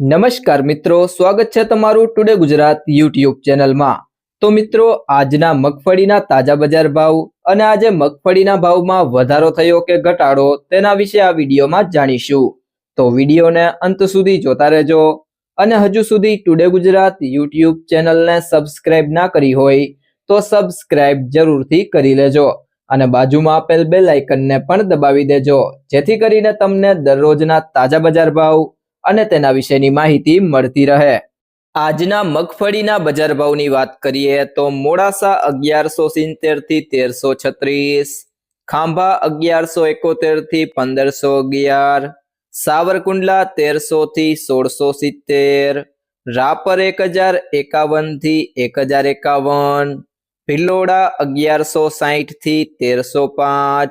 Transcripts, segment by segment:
નમસ્કાર મિત્રો, સ્વાગત છે તમારું ટુડે ગુજરાત યુટ્યુબ ચેનલમાં। તો મિત્રો, આજના મગફળીના તાજા બજાર ભાવ અને આજે મગફળીના ભાવમાં વધારો થયો કે ઘટાડો તેના વિશે આ વિડીયોમાં જાણીશું। તો વિડીયોને અંત સુધી જોતા રહેજો અને હજુ સુધી ટુડે ગુજરાત યુટ્યુબ ચેનલને સબસ્ક્રાઇબ ના કરી હોય તો સબસ્ક્રાઇબ જરૂરથી કરી લેજો અને બાજુમાં આપેલ બેલ આઇકનને પણ દબાવી દેજો, જેથી કરીને તમને દરરોજના તાજા બજાર ભાવ અને તેના વિશેની માહિતી મળતી રહે। આજના મગફળીના બજાર ભાવની વાત કરીએ તો મોડાસા 1170 થી 1336, ખાંભા 1171 થી 1511, સાવરકુંડલા 1300 થી 1670, રાપર 1051 થી 1051, ભિલોડા 1160 થી 1305,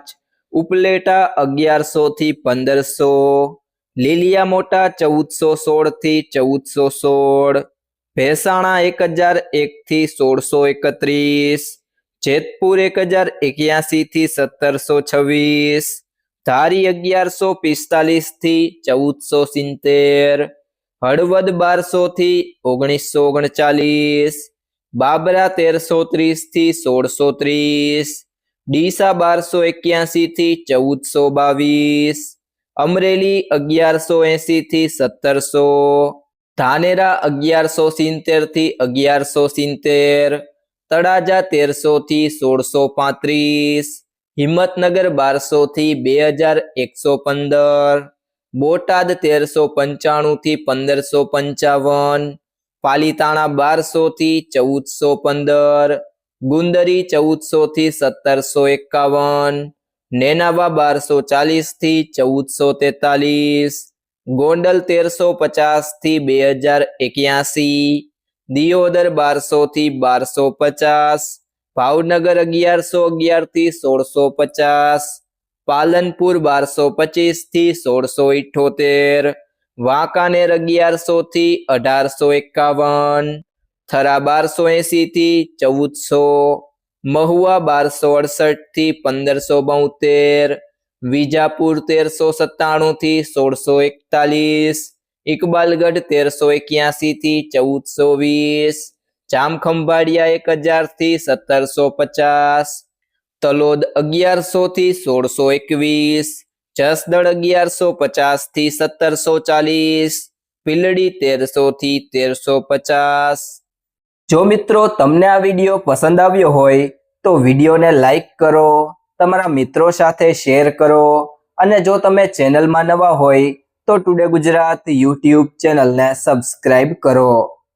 ઉપલેટા 1100 થી 1500, લીલિયા મોટા 1416 થી 1416, ભેસાણા 1001 થી 1631, જેતપુર 1081 થી 1726, ધારી 1145 થી 1470, હળવદ 1200 થી 1939, બાબરા 1330 થી 1630, ડીસા 1281 થી 1422, અમરેલી 1180 થી 1700, ધાનેરા 1170 થી 1170, તળાજા 1300 થી 1635, હિંમતનગર 1200 થી 2115, બોટાદ 1395 થી 1555, પાલીતાણા 1200 થી 1415, ગુંદરી 1400 થી 1751, નેનાવા 1240 થી 1443, ગોંડલ 1350 થી 2081, દિયોદર 1200 થી 1250, ભાવનગર 1111 થી 1650, પાલનપુર 1225 થી 1678, વાંકાનેર 1100 થી 1851, થરા 1280 થી 1400, મહુવા 1268 થી 1572, વિજાપુર 1397 થી 1641, ઇકબાલગઢ 1381 થી 1420, જામખંભાળિયા 1000 થી 1750, તલોદ 1100 થી 1621, જસદણ 1150 થી 1740, પીલડી 1300 થી 1350। જો મિત્રો તમને આ વિડીયો પસંદ આવ્યો હોય તો વિડીયોને લાઈક કરો, તમારા મિત્રો સાથે શેર કરો અને જો તમે ચેનલમાં નવા હોય તો ટુડે ગુજરાત યુટ્યુબ ચેનલને સબસ્ક્રાઇબ કરો।